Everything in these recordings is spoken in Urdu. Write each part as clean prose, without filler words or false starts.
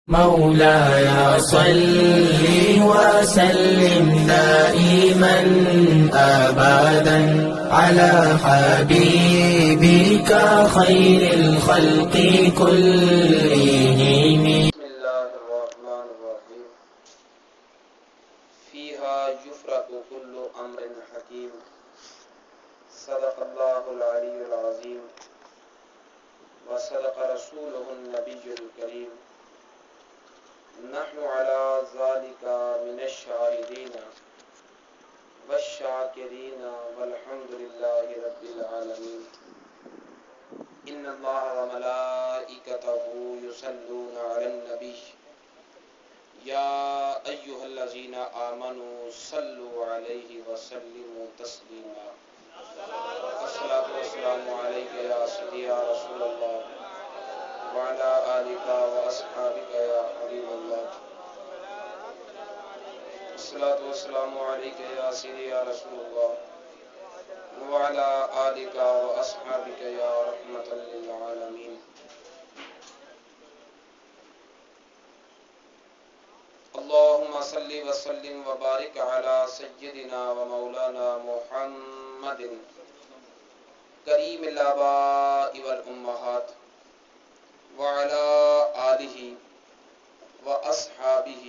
مولاي صل وسلم دائما أبدا على حبيبك خير الخلق كلهم. بسم الله الرحمن الرحيم. فيها يفرق كل أمر حكيم. صدق الله العلي العظيم وصدق رسوله النبي الكريم. نحن على ذلك من الشاهدين والشاكرين والحمد لله رب العالمين. إن الله وملائكته يصلون على النبي يا أيها الذين آمنوا صلوا عليه وسلموا تسليما. الصلاة والسلام عليك يا سيدي يا رسول الله وعلى آلك وأصحابك يا حبيب الله. الصلاة والسلام عليك يا سيدي يا رسول الله وعلى آلك وأصحابك يا رحمة للعالمين. اللهم صل وسلم وبارك على سيدنا ومولانا محمد کریم الآباء والأمہات وعلى آلہ وأصحابہ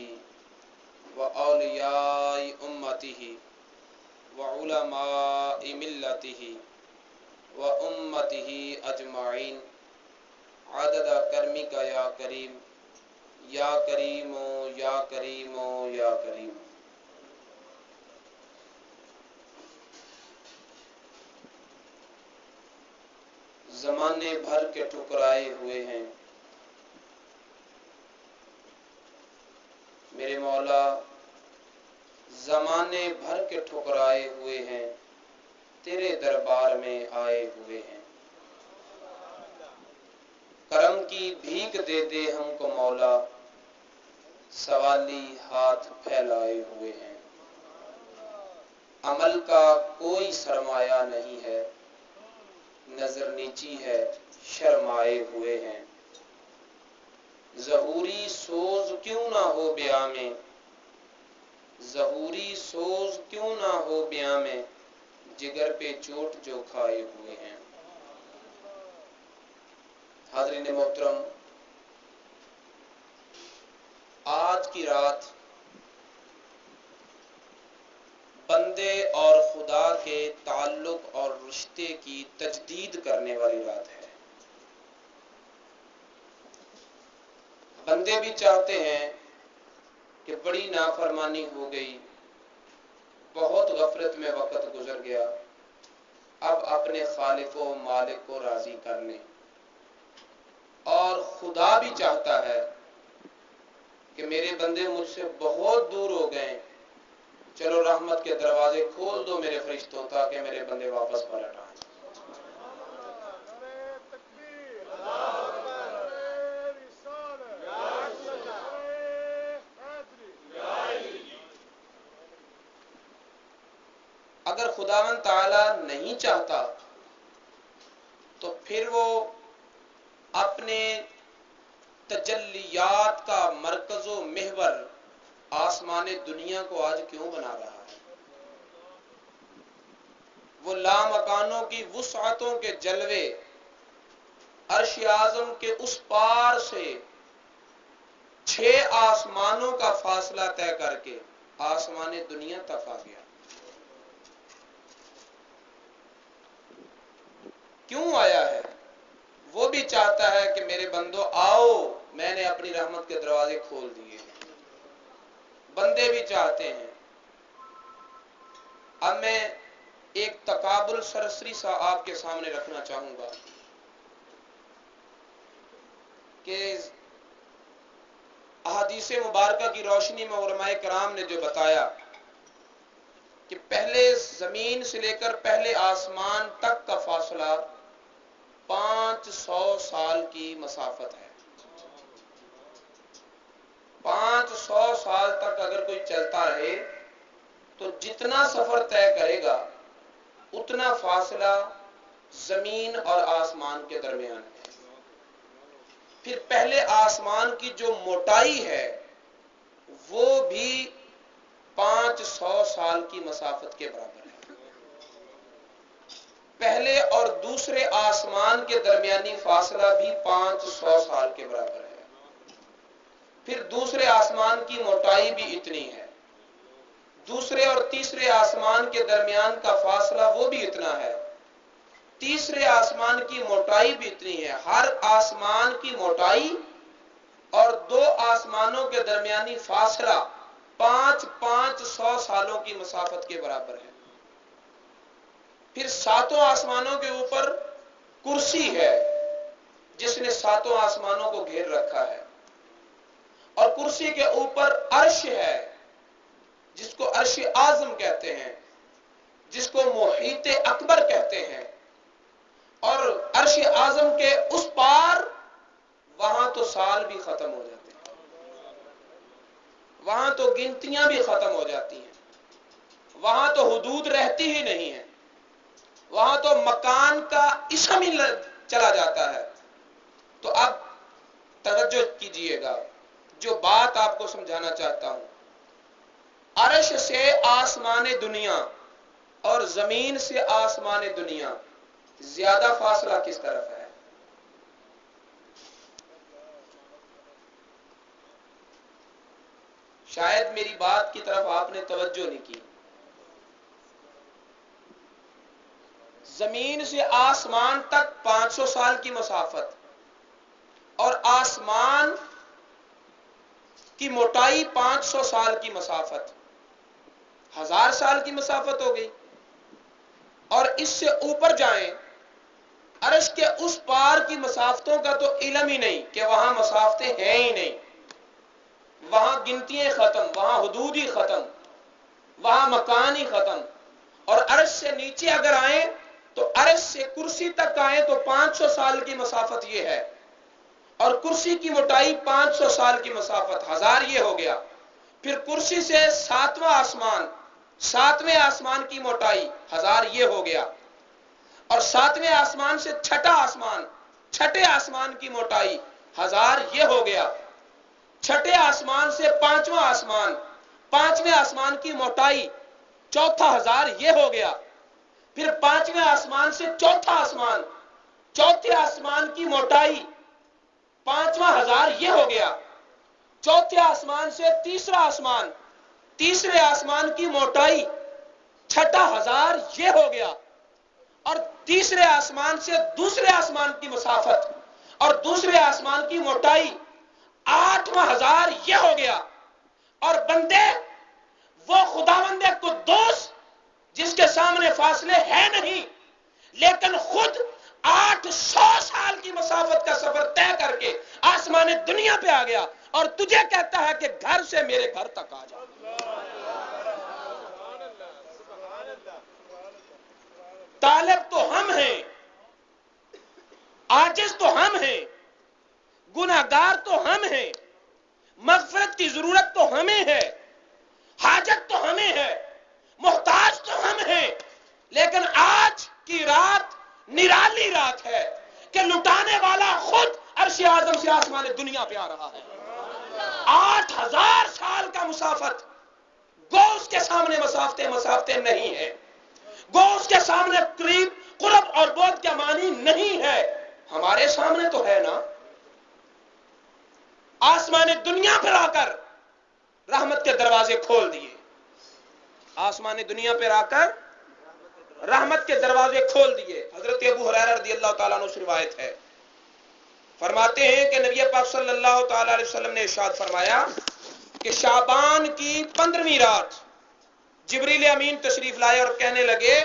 وأولیاء امتہ وعلماء ملتہ وأمتہ اجمعین عدد کرمک یا کریم یا کریم یا کریم یا کریم. زمانے بھر کے ٹھکرائے ہوئے ہیں میرے مولا، زمانے بھر کے ٹھکرائے ہوئے ہیں، تیرے دربار میں آئے ہوئے ہیں. کرم کی بھیک دے دے ہم کو مولا، سوالی ہاتھ پھیلائے ہوئے ہیں. عمل کا کوئی سرمایہ نہیں ہے، نظر نیچی ہے شرمائے ہوئے ہیں. ظہوری سوز کیوں نہ ہو بیاں میں، ظہوری سوز کیوں نہ ہو بیاں میں، جگر پہ چوٹ جو کھائے ہوئے ہیں. حاضرین محترم، آج کی رات بندے اور خدا کے تعلق اور رشتے کی تجدید کرنے والی رات ہے. بندے بھی چاہتے ہیں کہ بڑی نافرمانی ہو گئی، بہت غفلت میں وقت گزر گیا، اب اپنے خالق و مالک کو راضی کر لیں. اور خدا بھی چاہتا ہے کہ میرے بندے مجھ سے بہت دور ہو گئے، چلو رحمت کے دروازے کھول دو میرے فرشتوں تاکہ میرے بندے واپس پلٹ آئیں. اگر خداوند تعالی نہیں چاہتا تو پھر وہ اپنے تجلیات کا مرکز و محور آسمان دنیا کو آج کیوں بنا رہا ہے؟ وہ لامکانوں کی وسعتوں کے جلوے عرش اعظم کے اس پار سے 6 آسمانوں کا فاصلہ طے کر کے آسمان دنیا تک آ گیا. کیوں آیا ہے؟ وہ بھی چاہتا ہے کہ میرے بندو آؤ، میں نے اپنی رحمت کے دروازے کھول دیے. بندے بھی چاہتے ہیں. اب میں ایک تقابل سرسری سا آپ کے سامنے رکھنا چاہوں گا کہ احادیث مبارکہ کی روشنی میں علماء کرام نے جو بتایا کہ پہلے زمین سے لے کر پہلے آسمان تک کا فاصلہ 500 سال کی مسافت ہے. 500 سال تک اگر کوئی چلتا رہے تو جتنا سفر طے کرے گا اتنا فاصلہ زمین اور آسمان کے درمیان ہے. پھر پہلے آسمان کی جو موٹائی ہے وہ بھی 500 سال کی مسافت کے برابر ہے. پہلے اور دوسرے آسمان کے درمیانی فاصلہ بھی 500 سال کے برابر ہے. پھر دوسرے آسمان کی موٹائی بھی اتنی ہے. دوسرے اور تیسرے آسمان کے درمیان کا فاصلہ وہ بھی اتنا ہے. تیسرے آسمان کی موٹائی بھی اتنی ہے. ہر آسمان کی موٹائی اور دو آسمانوں کے درمیانی فاصلہ 500 سالوں کی مسافت کے برابر ہے. پھر ساتوں آسمانوں کے اوپر کرسی ہے جس نے ساتوں آسمانوں کو گھیر رکھا ہے، اور کرسی کے اوپر عرش ہے جس کو عرش اعظم کہتے ہیں، جس کو محیط اکبر کہتے ہیں. اور عرش اعظم کے اس پار وہاں تو سال بھی ختم ہو جاتے ہیں، وہاں تو گنتیاں بھی ختم ہو جاتی ہیں، وہاں تو حدود رہتی ہی نہیں ہے، وہاں تو مکان کا اسم ہی چلا جاتا ہے. تو اب توجہ کیجئے گا، جو بات آپ کو سمجھانا چاہتا ہوں، عرش سے آسمان دنیا اور زمین سے آسمان دنیا زیادہ فاصلہ کس طرف ہے؟ شاید میری بات کی طرف آپ نے توجہ نہیں کی. زمین سے آسمان تک 500 سال کی مسافت، اور آسمان کی موٹائی 500 سال کی مسافت، 1000 سال کی مسافت ہو گئی. اور اس سے اوپر جائیں، عرش کے اس پار کی مسافتوں کا تو علم ہی نہیں کہ وہاں مسافتیں ہیں ہی نہیں، وہاں گنتیاں ختم، وہاں حدود ہی ختم، وہاں مکان ہی ختم. اور عرش سے نیچے اگر آئیں تو عرش سے کرسی تک آئیں تو 500 سال کی مسافت یہ ہے، اور کرسی کی موٹائی 500 سال کی مسافت، 1000 یہ ہو گیا. پھر کرسی سے ساتویں آسمان کی موٹائی 1000 یہ ہو گیا، اور ساتویں آسمان سے چھٹے آسمان کی موٹائی 1000 یہ ہو گیا. چھٹے آسمان سے پانچویں آسمان کی موٹائی چوتھا 1000 یہ ہو گیا. پھر پانچویں آسمان سے چوتھے آسمان کی موٹائی 5واں 1000 یہ ہو گیا. چوتھے آسمان سے تیسرے آسمان کی موٹائی چھٹا 1000 یہ ہو گیا. اور تیسرے آسمان سے دوسرے آسمان کی مسافت اور دوسرے آسمان کی موٹائی 8واں 1000 یہ ہو گیا. اور بندے، وہ خداوند قدوس جس کے سامنے فاصلے ہیں نہیں، لیکن خود 800 سال کی مسافت کا سفر طے کر کے آسمان دنیا پہ آ گیا، اور تجھے کہتا ہے کہ گھر سے میرے گھر تک آ جا. طالب تو ہم ہیں، عاجز تو ہم ہیں، گناہگار تو ہم ہیں، مغفرت کی ضرورت تو ہمیں ہے، حاجت تو ہمیں ہے، محتاج تو ہم ہیں. لیکن آج کی رات نرالی رات ہے کہ لٹانے والا خود عرش اعظم سے آسمان دنیا پہ آ رہا ہے. 8000 سال کا مسافت، گو اس کے سامنے مسافتیں نہیں ہیں، گو اس کے سامنے قرب اور بعد کا معنی نہیں ہے. ہمارے سامنے تو ہے نا. آسمان دنیا پر آ کر رحمت کے دروازے کھول دیے، آسمان دنیا پر آ کر رحمت کے دروازے کھول دیے. حضرت ابو ہریرہ رضی اللہ تعالیٰ عنہ سے روایت ہے، فرماتے ہیں کہ نبی پاک صلی اللہ تعالیٰ علیہ وسلم نے ارشاد فرمایا کہ شعبان کی 15ویں رات جبریل امین تشریف لائے اور کہنے لگے،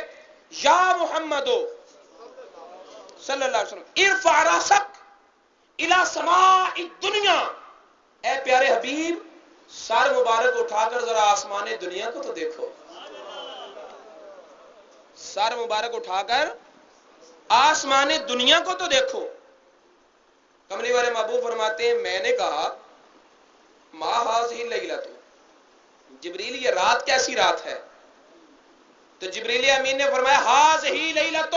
یا محمد صلی اللہ علیہ وسلم ارفع راسک الی سماء الدنیا، اے پیارے حبیب سر مبارک اٹھا کر ذرا آسمان دنیا کو تو دیکھو. سر مبارک اٹھا کر آسمان دنیا کو تو دیکھو. کملی والے محبوب فرماتے ہیں، میں نے کہا ما ھذہ اللیلۃ، جبریل یہ رات کیسی رات ہے؟ تو جبریل امین نے فرمایا، ھذہ لیلۃ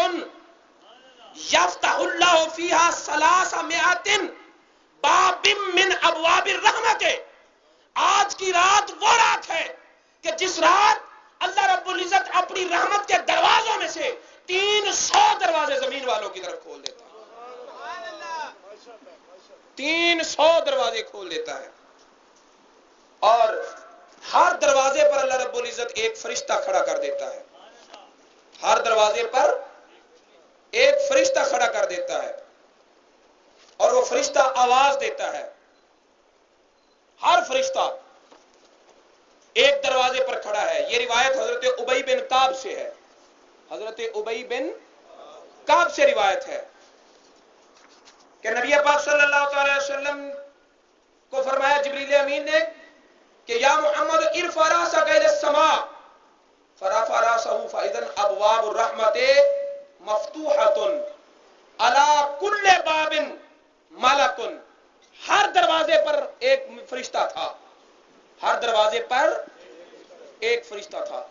یفتح اللہ فیہا 300 باب من ابواب الرحمت، آج کی رات وہ رات ہے کہ جس رات اللہ رب العزت اپنی رحمت کے دروازوں میں سے 300 دروازے زمین والوں کی طرف کھول دیتا ہے، 300 دروازے کھول دیتا ہے، اور ہر دروازے پر اللہ رب العزت ایک فرشتہ کھڑا کر دیتا ہے، ہر دروازے پر ایک فرشتہ کھڑا کر دیتا ہے، اور وہ فرشتہ آواز دیتا ہے، ہر فرشتہ ایک دروازے پر کھڑا ہے۔ یہ روایت حضرت ابی بن کعب سے ہے، حضرت ابی بن کعب سے روایت ہے کہ نبی پاک صلی اللہ تعالی وسلم کو فرمایا جبریل امین نے کہ یا محمد ارفع راسک الی السماء، فرفع راسہ فاذا ابواب الرحمت مفتوحۃ علی کل باب ملک، ہر دروازے پر ایک فرشتہ تھا، ہر دروازے پر ایک فرشتہ تھا۔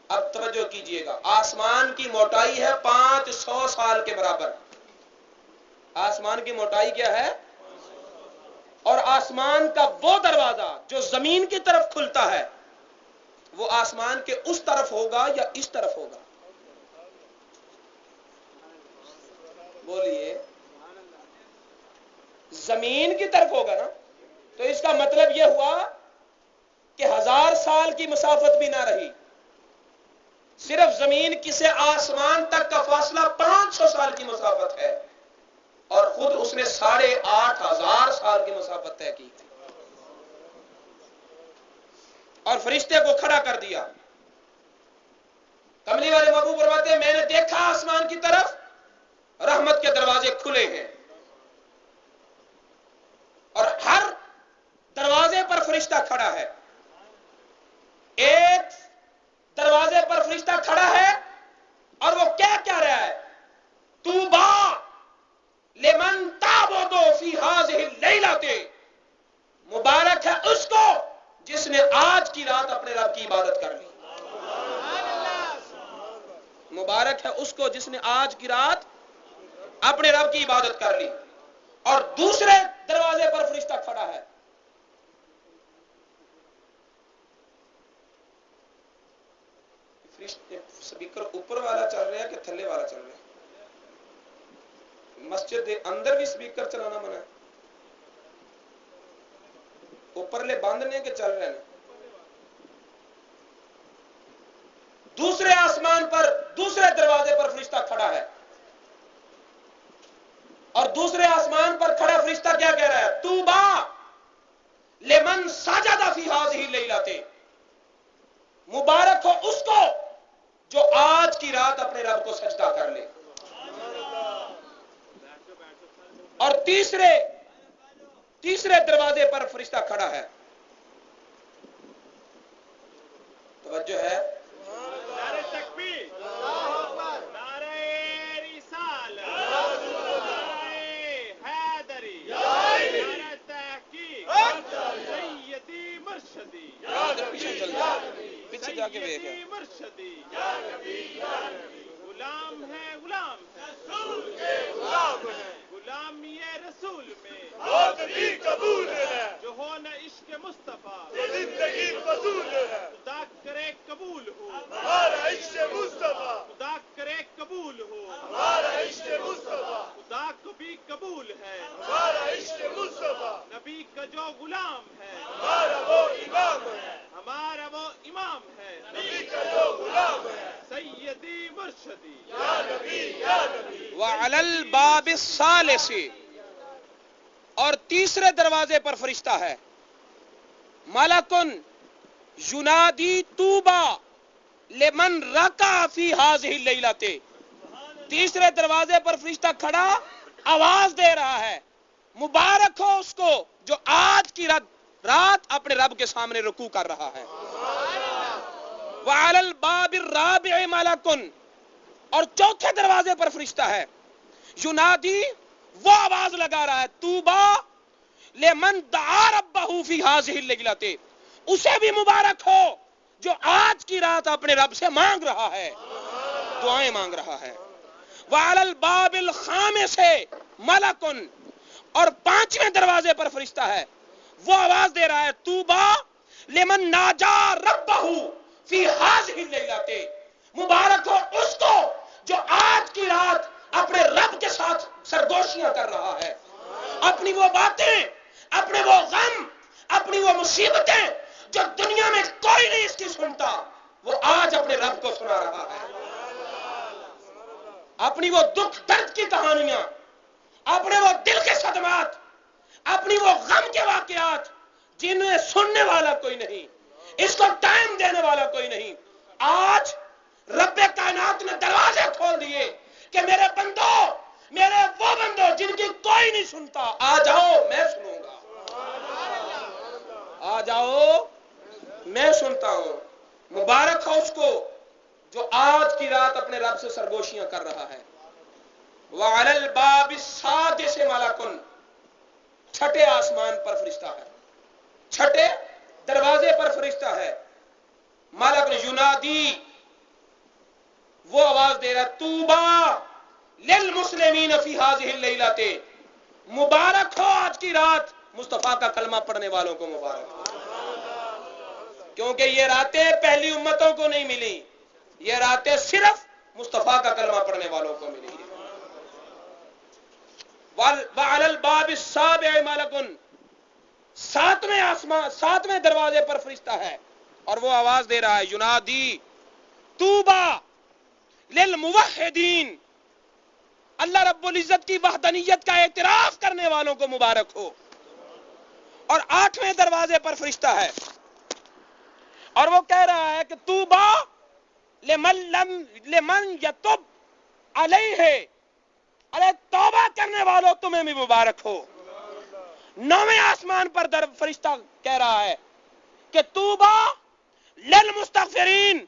اب توجہ کیجئے گا، آسمان کی موٹائی ہے 500 سال کے برابر، آسمان کی موٹائی کیا ہے؟ اور آسمان کا وہ دروازہ جو زمین کی طرف کھلتا ہے وہ آسمان کے اس طرف ہوگا یا اس طرف ہوگا؟ بولیے، زمین کی طرف ہوگا نا، تو اس کا مطلب یہ ہوا کہ 1000 سال کی مسافت بھی نہ رہی، صرف زمین کی سے آسمان تک کا فاصلہ 500 سال کی مسافت ہے، اور خود اس نے 8500 سال کی مسافت طے کی تھی، اور فرشتے کو کھڑا کر دیا۔ کملی والے محبوب فرماتے ہیں میں نے دیکھا آسمان کی طرف رحمت کے دروازے کھلے ہیں، اور ہر دروازے پر فرشتہ کھڑا ہے، ایک دروازے پر فرشتہ کھڑا ہے اور وہ کیا کہہ رہا ہے؟ طوبی لمن تعبد فی ہذہ اللیلۃ، مبارک ہے اس کو جس نے آج کی رات اپنے رب کی عبادت کر لی، مبارک ہے اس کو جس نے آج کی رات اپنے رب کی عبادت کر لی۔ اور دوسرے دروازے پر فرشتہ کھڑا ہے، سپیکر اوپر والا چل رہا ہے کہ تھلے والا چل رہا ہے؟ مسجد کے اندر بھی سپیکر چلانا منع ہے؟ اوپرلے بند نے کہ چل رہے ہیں؟ دوسرے آسمان پر دوسرے دروازے پر فرشتہ کھڑا ہے، اور دوسرے آسمان پر کھڑا فرشتہ کیا کہہ رہا ہے؟ طوبی لمن سجد فی ہذہ اللیلۃ، مبارک ہو اس کو جو آج کی رات اپنے رب کو سجدہ کر لے۔ اور تیسرے دروازے پر فرشتہ کھڑا ہے، توجہ ہے؟ نعرہ تکبیر، نعرہ رسالت، نعرہ حیدری، نعرہ تحقیق، سیدی مرشدی، پیچھے چل جا، پیچھے جا کے دیکھ، سیدی مرشدی، غلام ہے غلام ہے رسول کے غلام ہے، غلامی رسول میں موت بھی قبول ہے، جو ہو نہ عشق مصطفیٰ تو زندگی فضول ہے، خدا کرے قبول ہو ہمارا عشق مصطفیٰ، خدا کرے قبول ہو ہمارا عشق مصطفیٰ، خدا کو بھی قبول ہے ہمارا عشق مصطفیٰ، نبی کا جو غلام ہے ہمارا وہ امام ہے، ہمارا وہ امام ہے، نبی کا جو غلام ہے، سیدی مرشدی یا نبی یا نبی۔ وعلی الباب الثالث، اور تیسرے دروازے پر فرشتہ ہے، ملکن ینادی طوبی لمن رکع فی ہذہ اللیلۃ، تیسرے دروازے پر فرشتہ کھڑا آواز دے رہا ہے، مبارک ہو اس کو جو آج کی رات اپنے رب کے سامنے رکوع کر رہا ہے۔ وعلی الباب الرابع ملکن، اور چوتھے دروازے پر فرشتہ ہے، ینادی، وہ آواز لگا رہا ہے، طوبی لمن دعا ربہ فی ہذہ اللیلۃ، اسے بھی مبارک ہو جو آج کی رات اپنے رب سے مانگ رہا ہے، دعائیں مانگ رہا ہے۔ وعلی الباب الخامس ملکن، اور 5ویں دروازے پر فرشتہ ہے، وہ آواز دے رہا ہے توبہ لمن ناجا ربہ فی ہذہ اللیلۃ، مبارک ہو اس کو جو آج کی رات اپنے رب کے ساتھ سرگوشیاں کر رہا ہے، اپنی وہ باتیں، اپنے وہ غم، اپنی وہ مصیبتیں جو دنیا میں کوئی نہیں اس کی سنتا، وہ آج اپنے رب کو سنا رہا ہے، اپنی وہ دکھ درد کی کہانیاں، اپنے وہ دل کے صدمات، اپنی وہ غم کے واقعات جنہیں سننے والا کوئی نہیں، اس کو ٹائم دینے والا کوئی نہیں، آج رب کائنات نے دروازے کھول دیے کہ میرے بندو، میرے وہ بندو جن کی کوئی نہیں سنتا، آ جاؤ میں سنوں گا، آ جاؤ میں سنتا ہوں۔ مبارک ہو اس کو جو آج کی رات اپنے رب سے سرگوشیاں کر رہا ہے۔ وَعَلَى الْبَابِ السَّادِسِ مَلَكٌ، چھٹے آسمان پر فرشتہ ہے، چھٹے دروازے پر فرشتہ ہے، ملک ینادی، وہ آواز دے رہا توبہ للمسلمین فی ہذہ اللیلۃ، مبارک ہو آج کی رات مصطفیٰ کا کلمہ پڑھنے والوں کو مبارک ہو، کیونکہ یہ راتیں پہلی امتوں کو نہیں ملی، یہ راتیں صرف مصطفیٰ کا کلمہ پڑھنے والوں کو ملی۔ وَعَلَى الْبَابِ السَّابِعِ مَلَكٌ، ساتویں دروازے پر فرشتہ ہے اور وہ آواز دے رہا ہے ینادی توبہ للموحدین، اللہ رب العزت کی وحدانیت کا اعتراف کرنے والوں کو مبارک ہو۔ اور 8ویں دروازے پر فرشتہ ہے اور وہ کہہ رہا ہے کہ توبہ لمن یتب علیہ، ارے توبہ کرنے والوں تمہیں بھی مبارک ہو۔ 9ویں آسمان پر فرشتہ کہہ رہا ہے کہ توبہ للمستغفرین،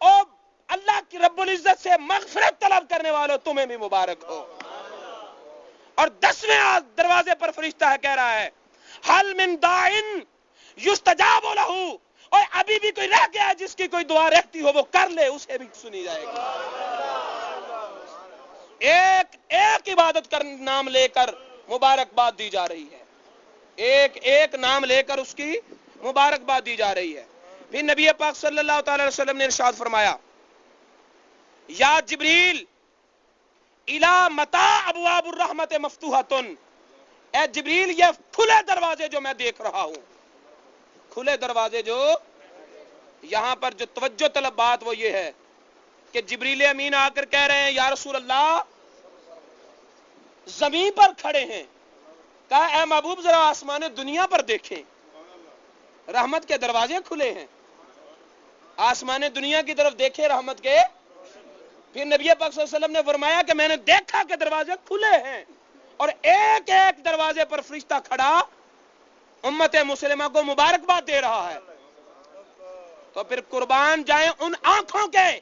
اور اللہ کی رب العزت سے مغفرت طلب کرنے والوں تمہیں بھی مبارک ہو۔ اور 10ویں دروازے پر فرشتہ ہے کہہ رہا ہے حل من داعٍ یستجاب لہ، اور ابھی بھی کوئی رہ گیا ہے جس کی کوئی دعا رہتی ہو وہ کر لے، اسے بھی سنی جائے گی۔ ایک ایک عبادت کا نام لے کر مبارکباد دی جا رہی ہے، ایک ایک نام لے کر اس کی مبارکباد دی جا رہی ہے۔ پھر نبی پاک صلی اللہ تعالی وسلم نے ارشاد فرمایا یا جبریل الی متی ابواب الرحمت مفتوحۃ، اے جبریل یہ کھلے دروازے جو میں دیکھ رہا ہوں، کھلے دروازے جو یہاں پر جو توجہ طلب بات وہ یہ ہے کہ جبریل امین آ کر کہہ رہے ہیں یا رسول اللہ، زمین پر کھڑے ہیں، کہا اے محبوب ذرا آسمان دنیا پر دیکھیں، رحمت کے دروازے کھلے ہیں، آسمان دنیا کی طرف دیکھیں رحمت کے۔ پھر نبی پاک صلی اللہ علیہ وسلم نے فرمایا کہ میں نے دیکھا کہ دروازے کھلے ہیں اور ایک ایک دروازے پر فرشتہ کھڑا امت مسلمہ کو مبارکباد دے رہا ہے۔ تو پھر قربان جائیں ان آنکھوں کے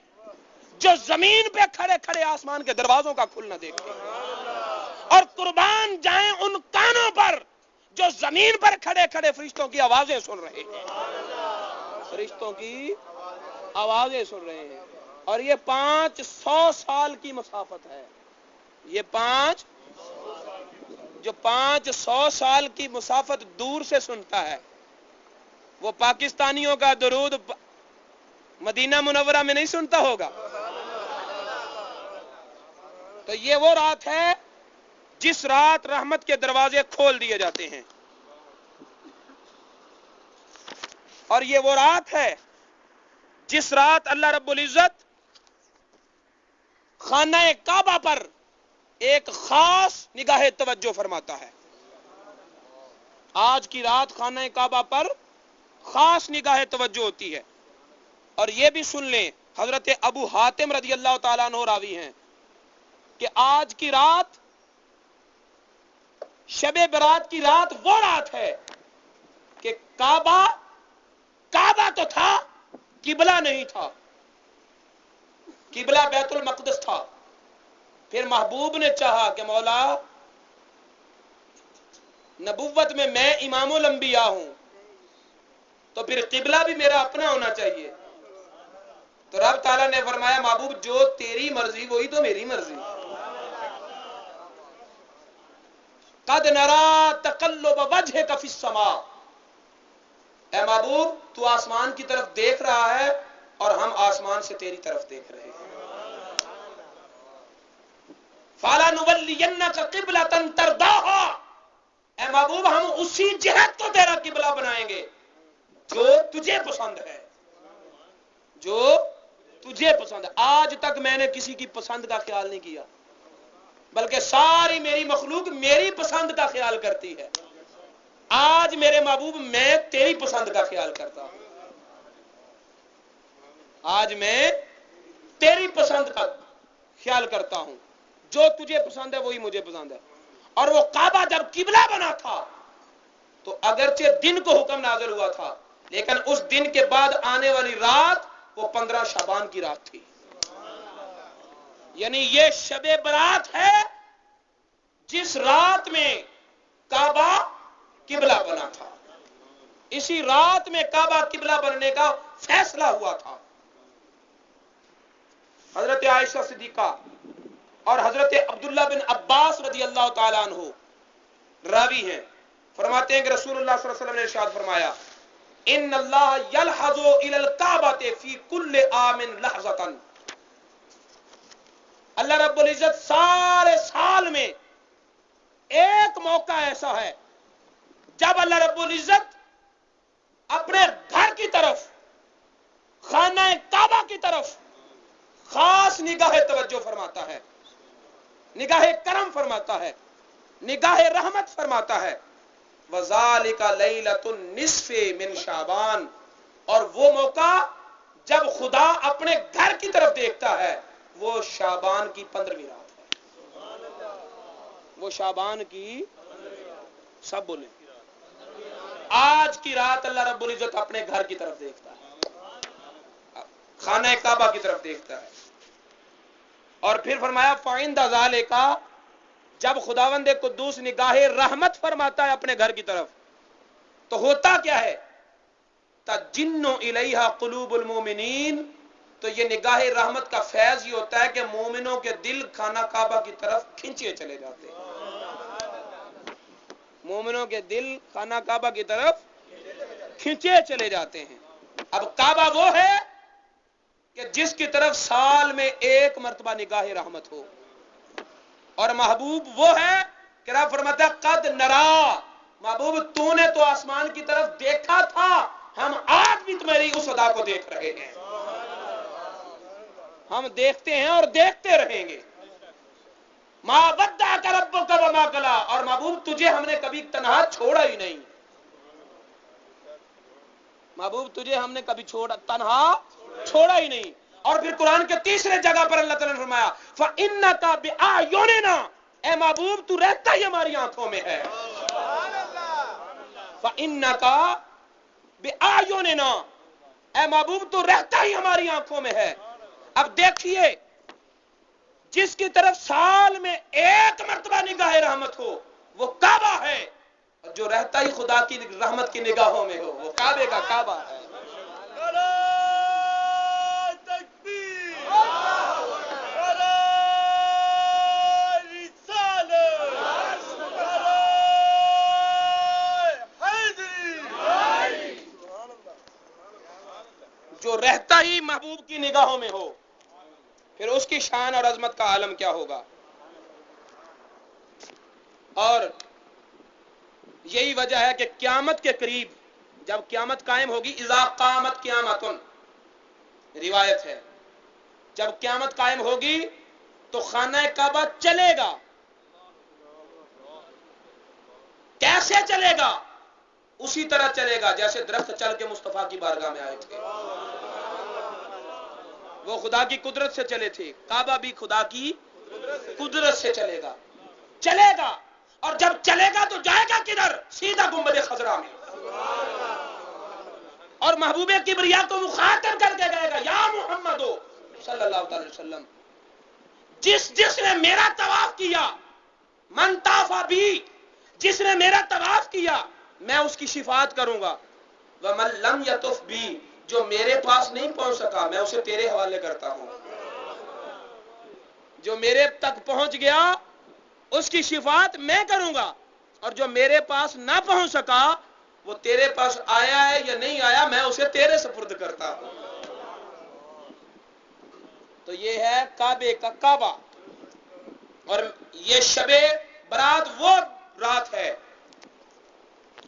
جو زمین پہ کھڑے کھڑے آسمان کے دروازوں کا کھلنا دیکھیں، اور قربان جائیں ان کانوں پر جو زمین پر کھڑے کھڑے فرشتوں کی آوازیں سن رہے ہیں، فرشتوں کی آوازیں سن رہے ہیں۔ اور یہ 500 سال کی مسافت ہے، یہ 500 سال کی مسافت دور سے سنتا ہے۔ وہ پاکستانیوں کا درود مدینہ منورہ میں نہیں سنتا ہوگا۔ تو یہ وہ رات ہے جس رات رحمت کے دروازے کھول دیے جاتے ہیں، اور یہ وہ رات ہے جس رات اللہ رب العزت خانہ کعبہ پر ایک خاص نگاہ توجہ فرماتا ہے۔ آج کی رات خانہ کعبہ پر خاص نگاہ توجہ ہوتی ہے۔ اور یہ بھی سن لیں، حضرت ابو حاتم رضی اللہ تعالیٰ عنہ راوی ہیں کہ آج کی رات شب برات کی رات وہ رات ہے کہ کعبہ تو تھا، قبلہ نہیں تھا، قبلہ بیت المقدس تھا۔ پھر محبوب نے چاہا کہ مولا نبوت میں امام الانبیاء ہوں، تو پھر قبلہ بھی میرا اپنا ہونا چاہیے۔ تو رب تعالیٰ نے فرمایا محبوب جو تیری مرضی وہی تو میری مرضی۔ قد نرا تقلب وجهك فی السماء، اے محبوب تو آسمان کی طرف دیکھ رہا ہے اور ہم آسمان سے تیری طرف دیکھ رہے ہیں۔ فَلَنُوَلِّيَنَّكَ قِبْلَةً تَرْضَاهَا، اے محبوب ہم اسی جہت کو تیرا قبلہ بنائیں گے جو تجھے پسند ہے، جو تجھے پسند ہے۔ آج تک میں نے کسی کی پسند کا خیال نہیں کیا، بلکہ ساری میری مخلوق میری پسند کا خیال کرتی ہے۔ آج میرے محبوب میں تیری پسند کا خیال کرتا ہوں، آج میں تیری پسند کا خیال کرتا ہوں، جو تجھے پسند ہے وہی مجھے پسند ہے۔ اور وہ کعبہ جب قبلہ بنا تھا تو اگرچہ دن کو حکم نازل ہوا تھا، لیکن اس دن کے بعد آنے والی رات وہ 15 شعبان کی رات تھی، یعنی یہ شب برات ہے جس رات میں کعبہ قبلہ بنا تھا، اسی رات میں کعبہ قبلہ بننے کا فیصلہ ہوا تھا۔ حضرت عائشہ صدیقہ اور حضرت عبداللہ بن عباس رضی اللہ تعالیٰ عنہ راوی ہیں، فرماتے ہیں کہ رسول اللہ صلی اللہ علیہ وسلم نے ارشاد فرمایا ان اللہ یلحظ الی الکعبۃ فی کل عام لحظۃ، اللہ رب العزت سارے سال میں ایک موقع ایسا ہے جب اللہ رب العزت اپنے گھر کی طرف، خانہ کعبہ کی طرف خاص نگاہ توجہ فرماتا ہے، نگاہ کرم فرماتا ہے، نگاہ رحمت فرماتا ہے۔ وَذَلِكَ لَيْلَةُ النِّصْفِ مِنْ شعبان، اور وہ موقع جب خدا اپنے گھر کی طرف دیکھتا ہے وہ شعبان کی 15ویں رات ہے، وہ شعبان کی، سب بولیں، آج کی رات اللہ رب العزت اپنے گھر کی طرف دیکھتا ہے، خانہ کعبہ کی طرف دیکھتا ہے۔ اور پھر فرمایا فَعِنْدَ ذَلِكَ، جب خداوند قدوس نگاہ رحمت فرماتا ہے اپنے گھر کی طرف تو ہوتا کیا ہے؟ تَجِنُّ إِلَيْهَا قُلُوبُ الْمُؤْمِنِينَ، تو یہ نگاہ رحمت کا فیض یہ ہوتا ہے کہ مومنوں کے دل خانہ کعبہ کی طرف کھینچے چلے جاتے ہیں، مومنوں کے دل خانہ کعبہ کی طرف کھینچے چلے جاتے ہیں۔ اب کعبہ وہ ہے کہ جس کی طرف سال میں ایک مرتبہ نگاہ رحمت ہو، اور محبوب وہ ہے کہ رب فرماتا ہے قد نرا، محبوب تو نے تو آسمان کی طرف دیکھا تھا، ہم آج بھی تمہاری اس ادا کو دیکھ رہے ہیں، ہم دیکھتے ہیں اور دیکھتے رہیں گے۔ ما ودعک ربک وما قلی، اور محبوب تجھے ہم نے کبھی تنہا چھوڑا ہی نہیں، محبوب تجھے ہم نے کبھی تنہا چھوڑا ہی نہیں۔ اور پھر قرآن کے تیسرے جگہ پر اللہ تعالیٰ نے فرمایا فَإِنَّكَ بِأَعْيُنِنَا، اے محبوب تو رہتا ہی ہماری آنکھوں میں ہے، فَإِنَّكَ بِأَعْيُنِنَا، اے محبوب تو رہتا ہی ہماری آنکھوں میں ہے۔ اب دیکھیے جس کی طرف سال میں ایک مرتبہ نگاہ رحمت ہو وہ کعبہ ہے، اور جو رہتا ہی خدا کی رحمت کی نگاہوں میں ہو وہ کعبے کا کعبہ ہے۔ جو رہتا ہی محبوب کی نگاہوں میں ہو پھر اس کی شان اور عظمت کا عالم کیا ہوگا۔ اور یہی وجہ ہے کہ قیامت کے قریب جب قیامت قائم ہوگی، اذا قامت قیامت، روایت ہے جب قیامت قائم ہوگی تو خانہ کعبہ چلے گا۔ کیسے چلے گا؟ اسی طرح چلے گا جیسے درخت چل کے مصطفیٰ کی بارگاہ میں آئے تھے، وہ خدا کی قدرت سے چلے تھے، کعبہ بھی خدا کی قدرت سے چلے گا، چلے گا۔ اور جب چلے گا تو جائے گا کدھر؟ سیدھا گنبد خضرا میں، اور محبوب کبریا کو مخاطب کر کے گئے گا یا محمد صلی اللہ علیہ وسلم، جس نے میرا طواف کیا، من طاف بی، جس نے میرا طواف کیا میں اس کی شفاعت کروں گا، ومن لم یطف بی، جو میرے پاس نہیں پہنچ سکا میں اسے تیرے حوالے کرتا ہوں، جو میرے تک پہنچ گیا اس کی شفاعت میں کروں گا۔ اور جو میرے پاس نہ پہنچ سکا وہ تیرے پاس آیا ہے یا نہیں آیا، میں اسے تیرے سپرد کرتا ہوں۔ تو یہ ہے کعبے کا کعبہ، اور یہ شب برات وہ رات ہے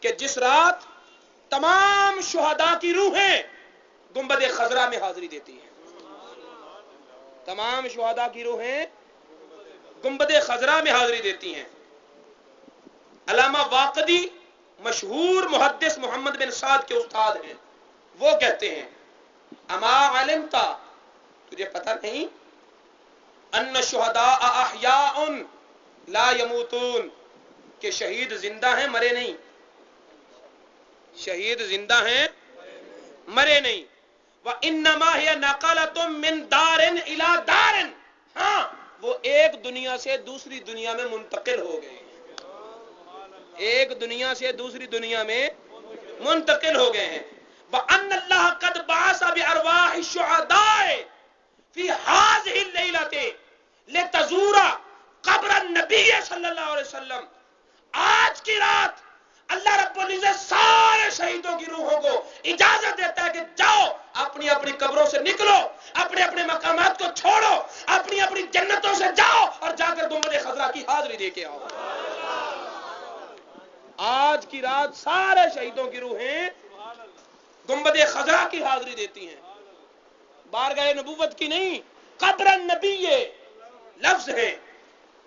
کہ جس رات تمام شہداء کی روحیں گنبد خضرا میں حاضری دیتی ہیں۔ تمام شہداء کی روحیں گنبد خضرا میں حاضری دیتی ہیں۔ علامہ واقدی مشہور محدث محمد بن سعد کے استاد ہیں، وہ کہتے ہیں اما علمتا، تجھے پتہ نہیں، ان شہداء احیاء لا یموتون، کہ شہید زندہ ہیں مرے نہیں، شہید زندہ ہیں مرے نہیں۔ وَإِنَّمَا هِيَ نَقَلَةٌ مِّن دَارٍ إِلَى دَارٍ، ہاں وہ ایک دنیا سے دوسری دنیا میں منتقل ہو گئے، ایک دنیا سے دوسری دنیا میں منتقل ہو گئے ہیں۔ وَأَنَّ اللَّهَ قَدْ بَعَثَ بِأَرْوَاحِ الشُّهَدَاءِ فِي هَٰذِهِ اللَّيْلَةِ لِتَزُورَ قَبْرَ النَّبِيِّ صلی اللہ علیہ وسلم، آج کی رات اللہ رب العزت سارے شہیدوں کی روحوں کو اجازت دیتا ہے کہ جاؤ اپنی اپنی قبروں سے نکلو، اپنے اپنے مقامات کو چھوڑو، اپنی اپنی جنتوں سے جاؤ اور جا کر گنبد خضرا کی حاضری دے کے آؤ۔ آج کی رات سارے شہیدوں کی روحیں گنبد خضرا کی حاضری دیتی ہیں، بارگاہ نبوت کی نہیں، قبر النبی لفظ ہے،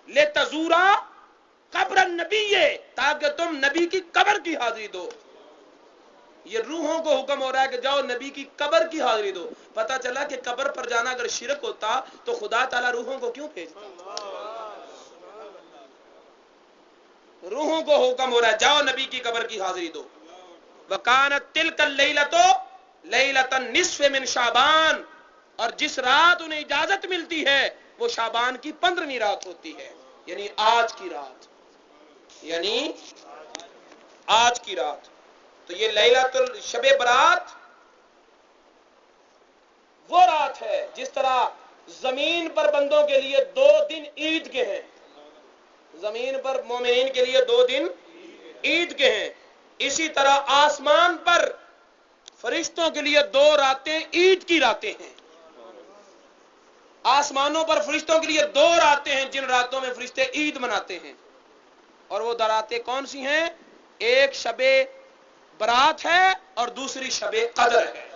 لتزورا قبر النبی، تاکہ تم نبی کی قبر کی حاضری دو۔ یہ روحوں کو حکم ہو رہا ہے کہ جاؤ نبی کی قبر کی حاضری دو۔ پتہ چلا کہ قبر پر جانا اگر شرک ہوتا تو خدا تعالیٰ روحوں کو کیوں بھیجتا؟ روحوں کو حکم ہو رہا ہے جاؤ نبی کی قبر کی حاضری دو۔ وَكَانَتْ تِلْكَ اللَّيْلَةُ لَيْلَةً نِّصْفَ مِنْ شَعْبَانَ، اور جس رات انہیں اجازت ملتی ہے وہ شعبان کی 15ویں رات ہوتی ہے، یعنی آج کی رات، یعنی آج کی رات۔ تو یہ لیلۃ شب برات وہ رات ہے جس طرح زمین پر بندوں کے لیے 2 دن عید کے ہیں، زمین پر مومنین کے لیے 2 دن عید کے ہیں، اسی طرح آسمان پر فرشتوں کے لیے 2 راتیں عید کی راتیں ہیں۔ آسمانوں پر فرشتوں کے لیے 2 راتیں ہیں جن راتوں میں فرشتے عید مناتے ہیں، اور وہ راتیں کون سی ہیں؟ ایک شب برات ہے اور دوسری شب قدر ہے۔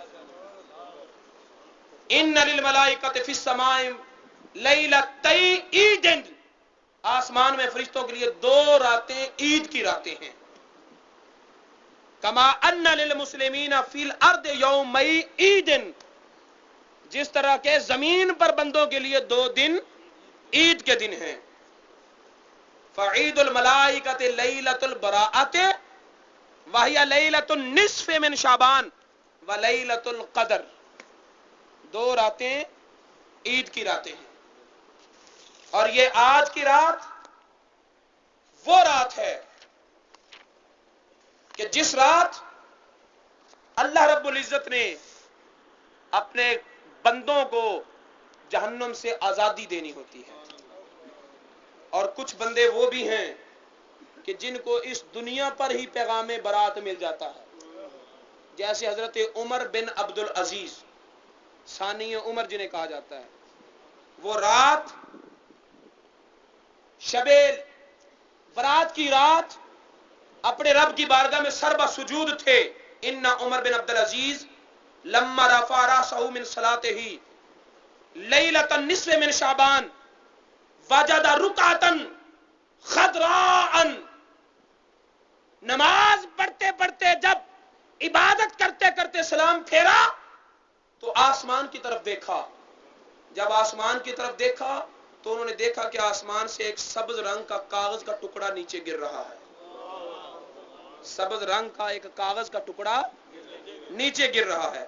ان للملائکۃ فی السماء لیلۃ عید، آسمان میں فرشتوں کے لیے 2 راتیں عید کی راتیں ہیں۔ کما ان للمسلمین فی الارض یومی عید، جس طرح کے زمین پر بندوں کے لیے 2 دن عید کے دن ہیں۔ فعید الملائکۃ لیلۃ البراءۃ وہی لیلۃ النصف من شعبان ولیلۃ القدر، 2 راتیں عید کی راتیں ہیں۔ اور یہ آج کی رات وہ رات ہے کہ جس رات اللہ رب العزت نے اپنے بندوں کو جہنم سے آزادی دینی ہوتی ہے، اور کچھ بندے وہ بھی ہیں کہ جن کو اس دنیا پر ہی پیغام برات مل جاتا ہے، جیسے حضرت عمر بن عبد العزیز ثانی عمر جنہیں کہا جاتا ہے۔ وہ رات شب برات کی رات اپنے رب کی بارگاہ میں سربا سجود تھے۔ ان عمر بن عبد العزیز لما رفع راسه من صلاته لیلۃ النصف من شعبان وجد رکعۃ خضراء، نماز پڑھتے پڑھتے جب عبادت کرتے کرتے سلام پھیرا تو آسمان کی طرف دیکھا۔ جب آسمان کی طرف دیکھا تو انہوں نے دیکھا کہ آسمان سے ایک سبز رنگ کا کاغذ کا ٹکڑا نیچے گر رہا ہے، سبز رنگ کا ایک کاغذ کا ٹکڑا نیچے گر رہا ہے۔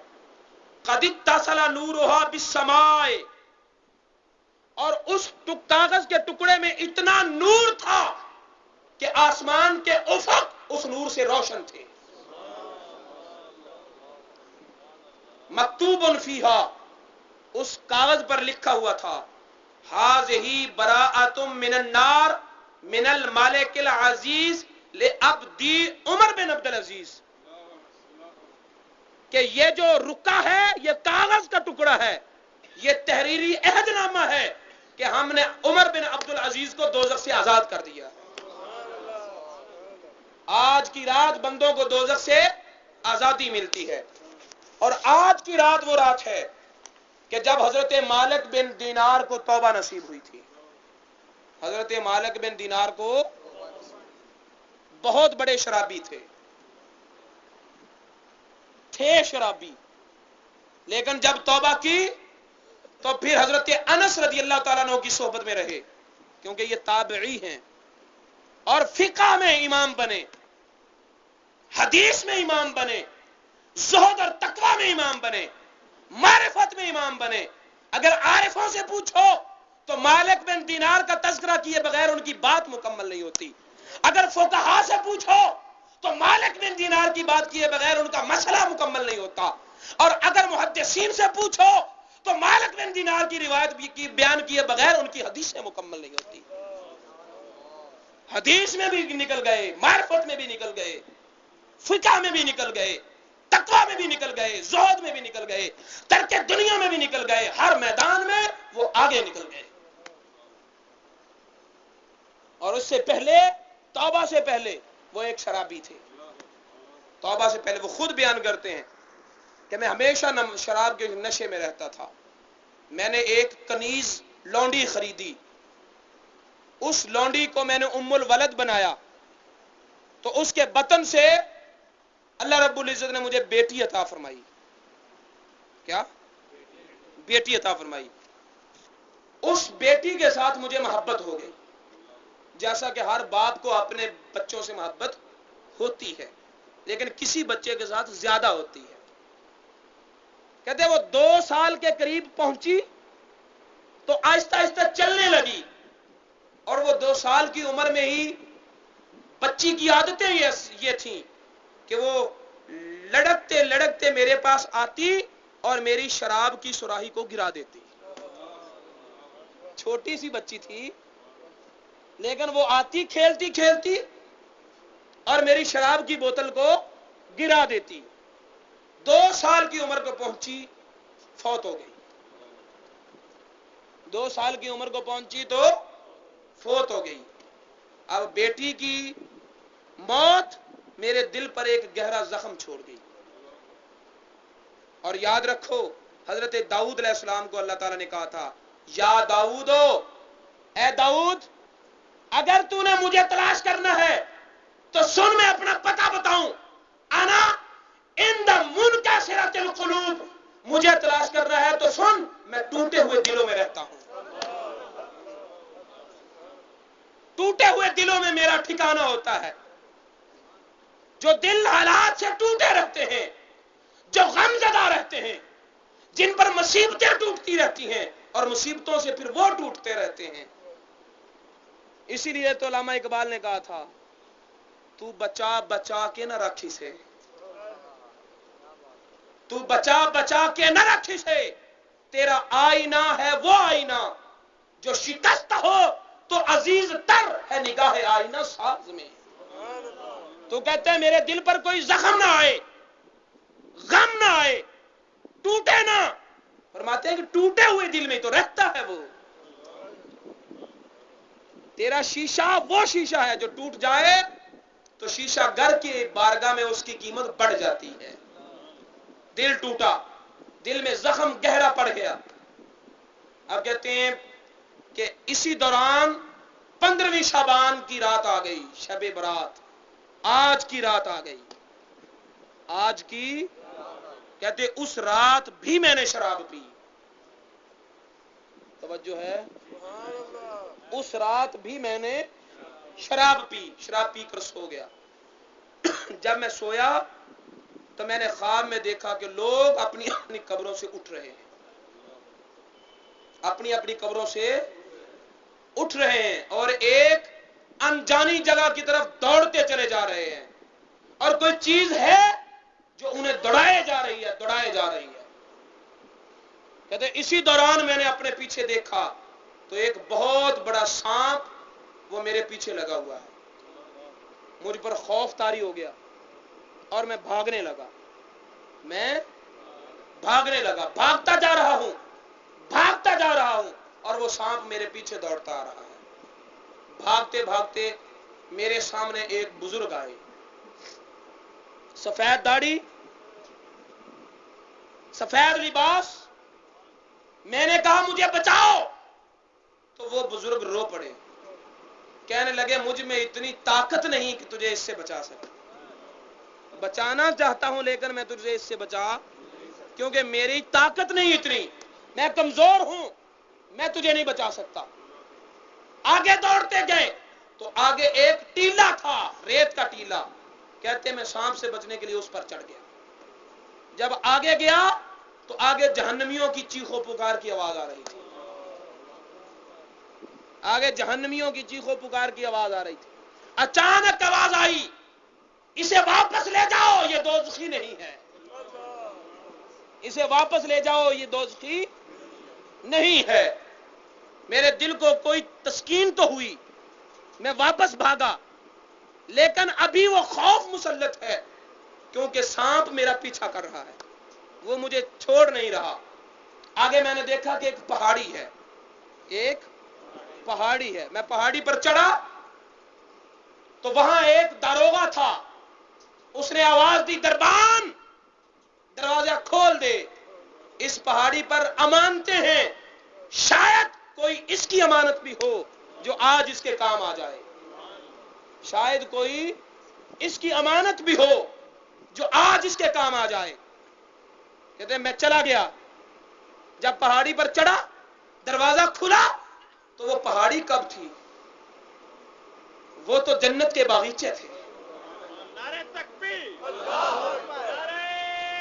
قد اتصل نورها بالسماء، اور اس کاغذ کے ٹکڑے میں اتنا نور تھا کہ آسمان کے افق اس نور سے روشن تھے۔ مکتوب فیہا، اس کاغذ پر لکھا ہوا تھا ہذہ براءۃ من النار من الملک العزیز لعبدی عمر بن عبد العزیز کہ یہ جو رکا ہے یہ کاغذ کا ٹکڑا ہے، یہ تحریری عہد نامہ ہے کہ ہم نے عمر بن عبد العزیز کو دوزخ سے آزاد کر دیا۔ آج کی رات بندوں کو دوزخ سے آزادی ملتی ہے، اور آج کی رات وہ رات ہے کہ جب حضرت مالک بن دینار کو توبہ نصیب ہوئی تھی۔ حضرت مالک بن دینار کو بہت بڑے شرابی تھے شرابی، لیکن جب توبہ کی تو پھر حضرت انس رضی اللہ تعالیٰ عنہ کی صحبت میں رہے، کیونکہ یہ تابعی ہیں، اور فقہ میں امام بنے، حدیث میں امام بنے، زہد اور تقوی میں امام بنے، معرفت میں امام بنے۔ اگر عارفوں سے پوچھو تو مالک بن دینار کا تذکرہ کیے بغیر ان کی بات مکمل نہیں ہوتی، اگر فقہا سے پوچھو تو مالک بن دینار کی بات کیے بغیر ان کا مسئلہ مکمل نہیں ہوتا، اور اگر محدثین سے پوچھو تو مالک بن دینار کی روایت کی بیان کیے بغیر ان کی حدیثیں مکمل نہیں ہوتی۔ حدیث میں بھی نکل گئے، معرفت میں بھی نکل گئے، فقہ میں بھی نکل گئے، تقوی میں بھی نکل گئے، زہد میں بھی نکل گئے، ترک دنیا میں بھی نکل گئے، ہر میدان میں وہ آگے نکل گئے۔ اور اس سے پہلے، توبہ سے پہلے وہ ایک شرابی تھے۔ توبہ سے پہلے وہ خود بیان کرتے ہیں کہ میں ہمیشہ شراب کے نشے میں رہتا تھا، میں نے ایک کنیز لونڈی خریدی، اس لونڈی کو میں نے ام الولد بنایا، تو اس کے بطن سے اللہ رب العزت نے مجھے بیٹی عطا فرمائی۔ کیا؟ بیٹی عطا فرمائی۔ اس بیٹی کے ساتھ مجھے محبت ہو گئی، جیسا کہ ہر باپ کو اپنے بچوں سے محبت ہوتی ہے، لیکن کسی بچے کے ساتھ زیادہ ہوتی ہے۔ کہتے ہیں وہ 2 سال کے قریب پہنچی تو آہستہ آہستہ چلنے لگی، اور وہ 2 سال کی عمر میں ہی بچی کی عادتیں یہ تھیں کہ وہ لڑکتے لڑکتے میرے پاس آتی اور میری شراب کی سراہی کو گرا دیتی۔ چھوٹی سی بچی تھی، لیکن وہ آتی کھیلتی کھیلتی اور میری شراب کی بوتل کو گرا دیتی۔ 2 سال کی عمر کو پہنچی، فوت ہو گئی۔ 2 سال کی عمر کو پہنچی تو فوت ہو گئی۔ اب بیٹی کی موت میرے دل پر ایک گہرا زخم چھوڑ گئی۔ اور یاد رکھو، حضرت داؤد علیہ السلام کو اللہ تعالیٰ نے کہا تھا، یا داؤدو، اے داؤد، اگر تو نے مجھے تلاش کرنا ہے تو سن، میں اپنا پتہ بتاؤں، انا عند منکسرۃ القلوب، مجھے تلاش کرنا ہے تو سن، میں ٹوٹے ہوئے دلوں میں رہتا ہوں۔ ٹوٹے ہوئے دلوں میں میرا ٹھکانہ ہوتا ہے۔ جو دل حالات سے ٹوٹے رہتے ہیں، جو غم زدہ رہتے ہیں، جن پر مصیبتیں ٹوٹتی رہتی ہیں، اور مصیبتوں سے پھر وہ ٹوٹتے رہتے ہیں۔ اسی لیے تو علامہ اقبال نے کہا تھا، تو بچا بچا کے نہ رکھ اسے، تو بچا بچا کے نہ رکھ اسے، تیرا آئینہ ہے وہ آئینہ جو شکست ہو تو عزیز تر ہے نگاہ آئینہ ساز میں۔ تو کہتے ہیں میرے دل پر کوئی زخم نہ آئے، غم نہ آئے، ٹوٹے نہ۔ فرماتے ہیں کہ ٹوٹے ہوئے دل میں تو رہتا ہے وہ۔ تیرا شیشہ وہ شیشہ ہے جو ٹوٹ جائے تو شیشہ گر کی بارگاہ میں اس کی قیمت بڑھ جاتی ہے۔ دل ٹوٹا، دل میں زخم گہرا پڑ گیا۔ اب کہتے ہیں کہ اسی دوران 15ویں شعبان کی رات آ گئی، شب برات، آج کی رات آ گئی۔ آج کی، کہتے اس رات بھی میں نے شراب پی۔ توجہ ہے، اس رات بھی میں نے شراب پی کر سو گیا۔ جب میں سویا تو میں نے خواب میں دیکھا کہ لوگ اپنی اپنی قبروں سے اٹھ رہے ہیں، اپنی اپنی قبروں سے اٹھ رہے ہیں، اور ایک انجانی جگہ کی طرف دوڑتے چلے جا رہے ہیں، اور کوئی چیز ہے جو انہیں دوڑائے جا رہی ہے۔ کہتے اسی دوران میں نے اپنے پیچھے دیکھا تو ایک بہت بڑا سانپ وہ میرے پیچھے لگا ہوا ہے، مجھ پر خوف طاری ہو گیا اور میں بھاگنے لگا، بھاگتا جا رہا ہوں اور وہ سانپ میرے پیچھے دوڑتا آ رہا ہے۔ بھاگتے بھاگتے میرے سامنے ایک بزرگ آئے، سفید داڑھی، سفید لباس۔ میں نے کہا مجھے بچاؤ، تو وہ بزرگ رو پڑے، کہنے لگے مجھ میں اتنی طاقت نہیں کہ تجھے اس سے بچا سکے، بچانا چاہتا ہوں لیکن میں تجھے اس سے بچا، کیونکہ میری طاقت نہیں اتنی، میں کمزور ہوں، میں تجھے نہیں بچا سکتا۔ آگے دوڑتے گئے تو آگے ایک ٹیلا تھا، ریت کا ٹیلا، کہتے میں سانپ سے بچنے کے لیے اس پر چڑھ گیا۔ جب آگے گیا تو آگے جہنمیوں کی چیخو پکار کی آواز آ رہی تھی، آگے جہنمیوں کی چیخو پکار کی آواز آ رہی تھی۔ اچانک آواز آئی، اسے واپس لے جاؤ، یہ دوزخی نہیں ہے، اسے واپس لے جاؤ، یہ دوزخی نہیں ہے۔ میرے دل کو کوئی تسکین تو ہوئی، میں واپس بھاگا، لیکن ابھی وہ خوف مسلط ہے، کیونکہ سانپ میرا پیچھا کر رہا ہے، وہ مجھے چھوڑ نہیں رہا۔ آگے میں نے دیکھا کہ ایک پہاڑی ہے، میں پہاڑی پر چڑھا تو وہاں ایک داروغہ تھا، اس نے آواز دی دربان دروازہ کھول دے، اس پہاڑی پر امانتیں ہیں، شاید کوئی اس کی امانت بھی ہو جو آج اس کے کام آ جائے، شاید کوئی اس کی امانت بھی ہو جو آج اس کے کام آ جائے۔ کہتے ہیں میں چلا گیا، جب پہاڑی پر چڑھا دروازہ کھلا تو وہ پہاڑی کب تھی؟ وہ تو جنت کے باغیچے تھے۔ نعرہ تکبیر، نعرہ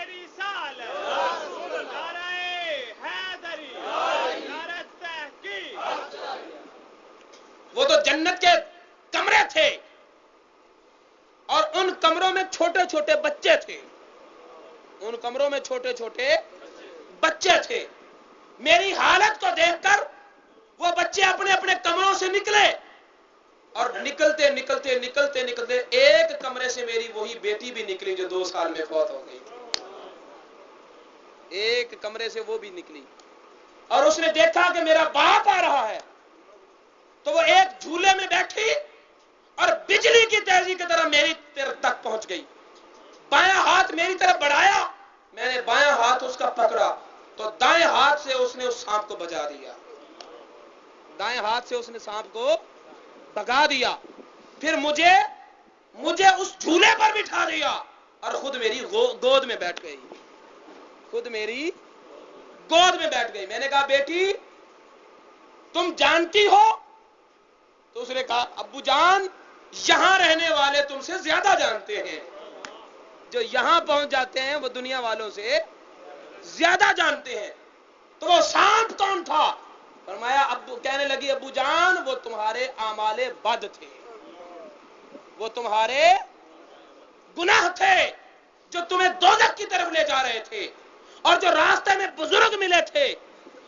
رسالت، نعرہ حیدری، نعرہ تحقیق۔ وہ تو جنت کے کمرے تھے اور ان کمروں میں چھوٹے چھوٹے بچے تھے، میری حالت کو دیکھ کر وہ بچے اپنے اپنے کمروں سے نکلے اور نکلتے ایک کمرے سے میری وہی بیٹی بھی نکلی جو 2 سال میں فوت ہو گئی، ایک کمرے سے وہ بھی نکلی، اور اس نے دیکھا کہ میرا باپ آ رہا ہے تو وہ ایک جھولے میں بیٹھی اور بجلی کی تیزی کی طرح میری تک پہنچ گئی، بایاں ہاتھ میری طرف بڑھایا، میں نے بایاں ہاتھ اس کا پکڑا تو دائیں ہاتھ سے اس نے اس سانپ کو بجا دیا، پھر مجھے اس جھولے پر بٹھا دیا اور خود میری گود میں بیٹھ گئی، میں نے کہا بیٹی تم جانتی ہو؟ تو اس نے کہا ابو جان یہاں رہنے والے تم سے زیادہ جانتے ہیں، جو یہاں پہنچ جاتے ہیں وہ دنیا والوں سے زیادہ جانتے ہیں۔ تو وہ سانپ کون تھا؟ فرمایا کہنے لگی ابو جان وہ تمہارے اعمال بد تھے، وہ تمہارے گناہ تھے جو تمہیں دوزخ کی طرف لے جا رہے تھے، اور جو راستے میں بزرگ ملے تھے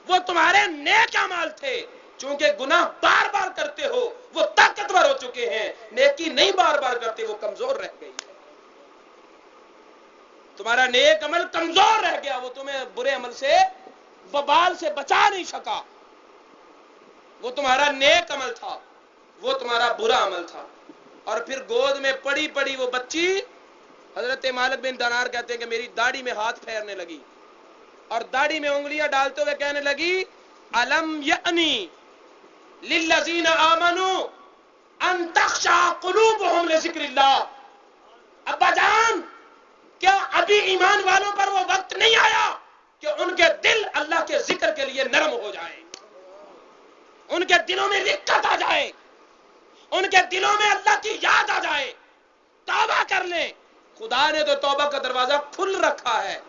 وہ تمہارے نیک اعمال تھے، چونکہ گناہ بار بار کرتے ہو وہ طاقتور ہو چکے ہیں، نیکی نہیں بار بار کرتے وہ کمزور رہ گئی، تمہارا نیک عمل کمزور رہ گیا، وہ تمہیں برے عمل سے وبال سے بچا نہیں سکا، وہ تمہارا نیک عمل تھا، وہ تمہارا برا عمل تھا۔ اور پھر گود میں پڑی وہ بچی، حضرت مالک بن دینار کہتے ہیں کہ میری داڑھی میں ہاتھ پھیرنے لگی اور داڑھی میں انگلیاں ڈالتے ہوئے کہنے لگی الم یعنی للذین آمنوا ان تخشع قلوبہم لذکر اللہ، ابا جان کیا ابھی ایمان والوں پر وہ وقت نہیں آیا کہ ان کے دل اللہ کے ذکر کے لیے نرم ہو جائیں، ان کے دلوں میں رقت آ جائے، ان کے دلوں میں اللہ کی یاد آ جائے، توبہ کر لیں۔ خدا نے تو توبہ کا دروازہ کھل رکھا ہے،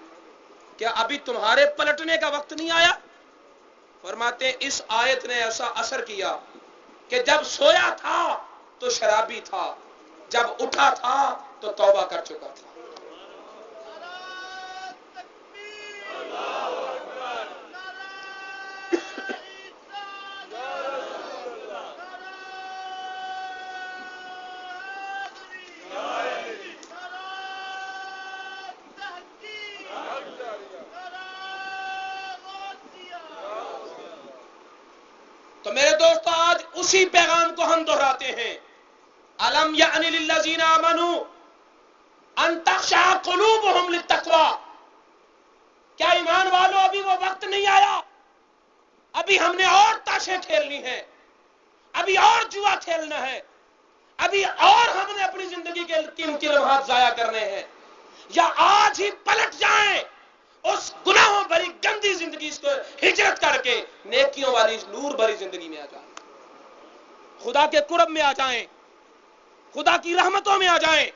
کیا ابھی تمہارے پلٹنے کا وقت نہیں آیا؟ فرماتے ہیں اس آیت نے ایسا اثر کیا کہ جب سویا تھا تو شرابی تھا، جب اٹھا تھا تو توبہ کر چکا تھا۔ تو میرے دوستو آج اسی پیغام کو ہم دہراتے ہیں. الم یعن للذین آمنوا ان تخشع قلوبہم للتقوی. کیا ایمان والو ابھی وہ وقت نہیں آیا؟ ابھی ہم نے اور تاشیں کھیلنی ہیں، ابھی اور جوا کھیلنا ہے، ابھی اور ہم نے اپنی زندگی کے قیمتی لمحات ضائع کرنے ہیں، یا آج ہی پلٹ جائیں اس گناہوں بھری گندی زندگی کو ہجرت کر کے نیکیوں والی نور بھری زندگی میں آ جائیں، خدا کے قرب میں آ جائیں، خدا کی رحمتوں میں آ جائیں.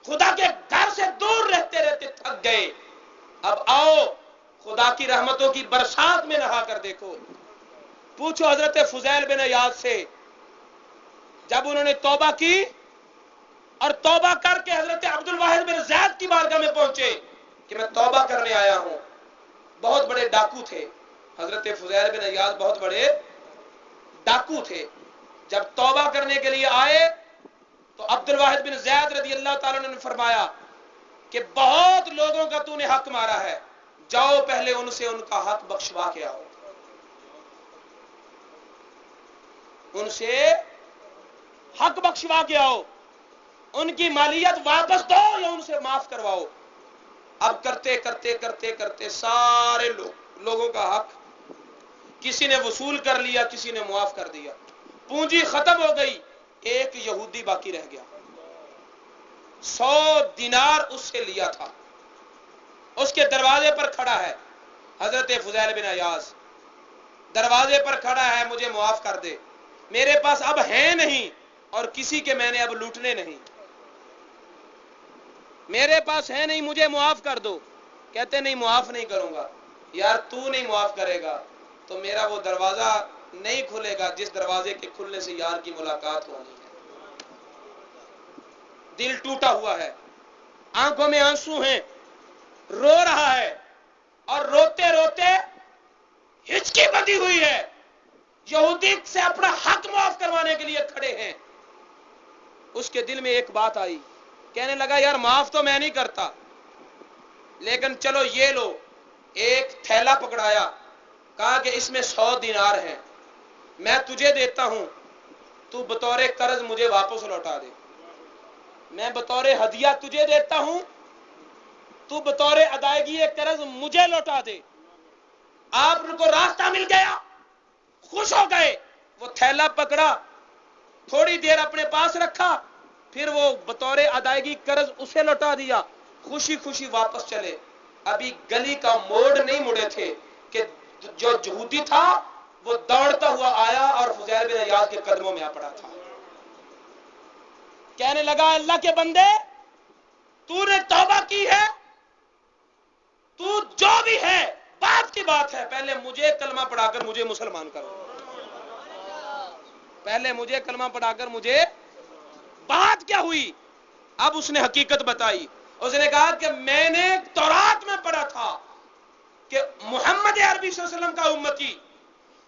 خدا کے گھر سے دور رہتے رہتے تھک گئے، اب آؤ خدا کی رحمتوں کی برسات میں نہا کر دیکھو. پوچھو حضرت فضیل بن عیاض سے، جب انہوں نے توبہ کی اور توبہ کر کے حضرت عبد الواحد بن زید کی بارگاہ میں پہنچے کہ میں توبہ کرنے آیا ہوں. بہت بڑے ڈاکو تھے حضرت فضیل بن عیاض، بہت بڑے ڈاکو تھے. جب توبہ کرنے کے لیے آئے تو عبد الواحد بن زید رضی اللہ تعالیٰ نے فرمایا کہ بہت لوگوں کا تو نے حق مارا ہے، جاؤ پہلے ان سے ان کا حق بخشوا کے آؤ، ان سے حق بخشوا کے آؤ، ان کی مالیت واپس دو یا ان سے معاف کرواؤ. اب کرتے کرتے کرتے کرتے سارے لوگوں کا حق کسی نے وصول کر لیا، کسی نے معاف کر دیا، پونجی ختم ہو گئی. ایک یہودی باقی رہ گیا، 100 دینار اس سے لیا تھا، اس کے دروازے پر کھڑا ہے حضرت فضیل بن عیاض، دروازے پر کھڑا ہے، مجھے معاف کر دے، میرے پاس اب ہیں نہیں اور کسی کے میں نے اب لوٹنے نہیں، میرے پاس ہے نہیں، مجھے معاف کر دو. کہتے نہیں معاف نہیں کروں گا. یار تو نہیں معاف کرے گا تو میرا وہ دروازہ نہیں کھلے گا جس دروازے کے کھلنے سے یار کی ملاقات ہونی ہے. دل ٹوٹا ہوا ہے، آنکھوں میں آنسو ہیں، رو رہا ہے اور روتے روتے ہچکی بندھی ہوئی ہے. یہودی سے اپنا حق معاف کروانے کے لیے کھڑے ہیں. اس کے دل میں ایک بات آئی، کہنے لگا یار معاف تو میں نہیں کرتا، لیکن چلو یہ لو. ایک تھیلا پکڑایا، کہا کہ اس میں 100 دینار ہیں، میں تجھے دیتا ہوں، تو بطور قرض مجھے واپس لوٹا دے. میں بطور ہدیہ تجھے دیتا ہوں، تو بطور ادائیگی قرض مجھے لوٹا دے. آپ کو راستہ مل گیا، خوش ہو گئے. وہ تھیلا پکڑا، تھوڑی دیر اپنے پاس رکھا، پھر وہ بطور ادائیگی قرض اسے لوٹا دیا، خوشی خوشی واپس چلے. ابھی گلی کا موڑ نہیں مڑے تھے کہ جو یہودی تھا وہ دوڑتا ہوا آیا اور فضیل بن عیاض کے قدموں میں آ پڑا تھا. کہنے لگا اللہ کے بندے، تو نے توبہ کی ہے، تو جو بھی ہے بات کی بات ہے، پہلے مجھے کلمہ پڑھا کر مجھے مسلمان کرو، پہلے مجھے کلمہ پڑھا کر مجھے. بات کیا ہوئی؟ اب اس نے حقیقت بتائی. اس نے کہا کہ میں نے تورات میں پڑھا تھا کہ محمد عربی صلی اللہ علیہ وسلم کا امتی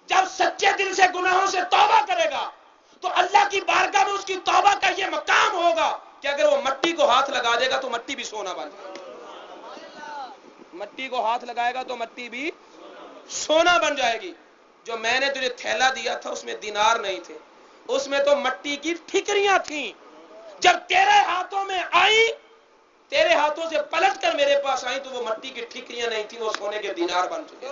جب سچے دل سے گناہوں سے توبہ کرے گا تو اللہ کی بارگاہ میں اس کی توبہ کا یہ مقام ہوگا کہ اگر وہ مٹی کو ہاتھ لگا دے گا تو مٹی بھی سونا بن جائے گا. مٹی کو ہاتھ لگائے گا تو مٹی بھی سونا بن جائے گی. جو میں نے تجھے تھیلا دیا تھا اس میں دینار نہیں تھے، اس میں تو مٹی کی ٹھکریاں تھیں. جب تیرے ہاتھوں میں آئی، تیرے ہاتھوں سے پلٹ کر میرے پاس آئی تو وہ مٹی کی ٹھکریاں نہیں تھیں، وہ سونے کے دینار بن چکے.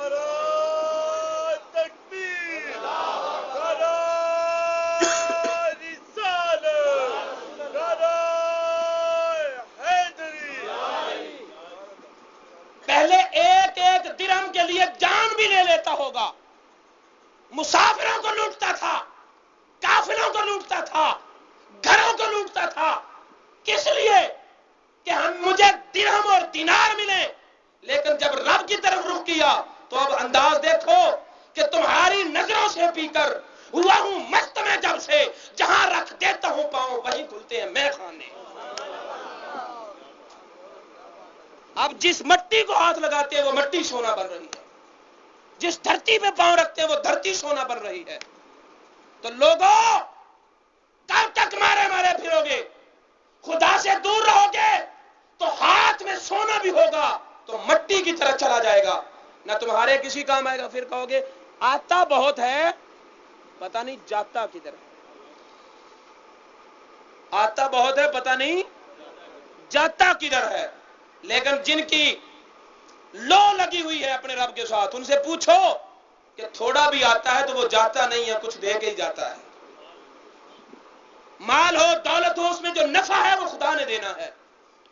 پہلے ایک ایک درہم کے لیے جان بھی لے لیتا ہوگا، مسافروں کو لوٹتا تھا، کافروں کو لوٹتا تھا، گھروں کو لوٹتا تھا. کس لیے؟ کہ مجھے درہم اور دینار ملے. لیکن جب رب کی طرف رخ کیا تو اب انداز دیکھو کہ تمہاری نظروں سے پی کر ہوا ہوں مست میں، جب سے جہاں رکھ دیتا ہوں پاؤں وہیں کھلتے ہیں میں خانے. اب جس مٹی کو ہاتھ لگاتے ہیں وہ مٹی سونا بن رہی ہے، جس دھرتی پہ پاؤں رکھتے ہیں وہ دھرتی سونا بن رہی ہے. تو لوگوں کب تک مارے مارے پھرو گے؟ خدا سے دور رہو گے تو ہاتھ میں سونا بھی ہوگا تو مٹی کی طرح چلا جائے گا، نہ تمہارے کسی کام آئے گا. پھر کہو گے آتا بہت ہے پتہ نہیں جاتا کدھر ہے، آتا بہت ہے پتہ نہیں جاتا کدھر ہے۔ لیکن جن کی لو لگی ہوئی ہے اپنے رب کے ساتھ، ان سے پوچھو کہ تھوڑا بھی آتا ہے تو وہ جاتا نہیں ہے، کچھ دے کے ہی جاتا ہے۔ مال ہو دولت ہو، اس میں جو نفع ہے وہ خدا نے دینا ہے،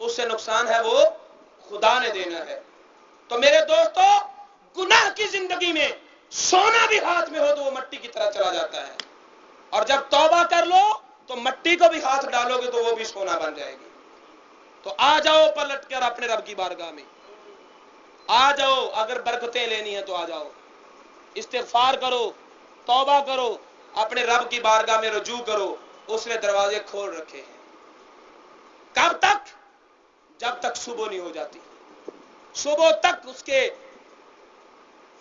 اس سے نقصان ہے وہ خدا نے دینا ہے۔ تو میرے دوستو، گناہ کی زندگی میں سونا بھی ہاتھ میں ہو تو وہ مٹی کی طرح چلا جاتا ہے، اور جب توبہ کر لو تو مٹی کو بھی ہاتھ ڈالو گے تو وہ بھی سونا بن جائے گی۔ تو آ جاؤ پلٹ کر اپنے رب کی بارگاہ میں، آ جاؤ، اگر برکتیں لینی ہیں تو آ جاؤ، استغفار کرو، توبہ کرو، اپنے رب کی بارگاہ میں رجوع کرو، اس نے دروازے کھول رکھے ہیں۔ کب تک؟ جب تک صبح نہیں ہو جاتی۔ صبح تک اس کے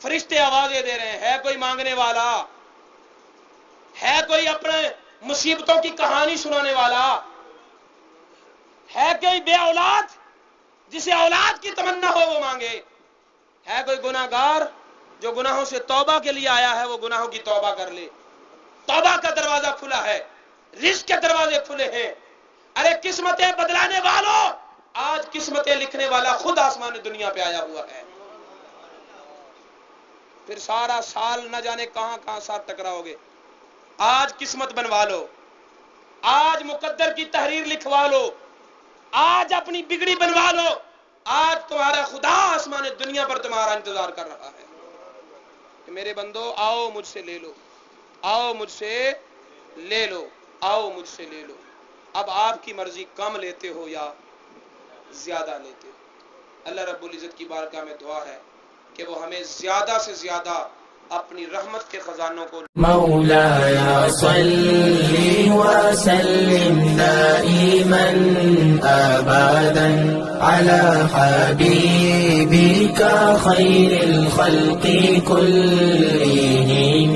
فرشتے آوازیں دے رہے ہیں، ہے کوئی مانگنے والا، ہے کوئی اپنے مصیبتوں کی کہانی سنانے والا، ہے کوئی بے اولاد جسے اولاد کی تمنا ہو وہ مانگے، ہے کوئی گناہگار جو گناہوں سے توبہ کے لیے آیا ہے وہ گناہوں کی توبہ کر لے۔ توبہ کا دروازہ کھلا ہے، رزق کے دروازے کھلے ہیں۔ ارے قسمتیں بدلانے والوں، آج قسمتیں لکھنے والا خود آسمان دنیا پہ آیا ہوا ہے۔ پھر سارا سال نہ جانے کہاں کہاں ساتھ ٹکراؤ گے۔ آج قسمت بنوا لو، آج مقدر کی تحریر لکھوا لو، آج اپنی بگڑی بنوا لو، آج تمہارا خدا آسمان دنیا پر تمہارا انتظار کر رہا ہے کہ میرے بندو آؤ مجھ سے لے لو، آؤ مجھ سے لے لو، آؤ مجھ سے لے لو۔ اب آپ کی مرضی، کم لیتے ہو یا زیادہ لیتے ہو۔ اللہ رب العزت کی بارگاہ میں دعا ہے کہ وہ ہمیں زیادہ سے زیادہ اپنی رحمت کے خزانوں کو مولاي صل وسلم دائما أبدا على حبيبك خير الخلق كلهم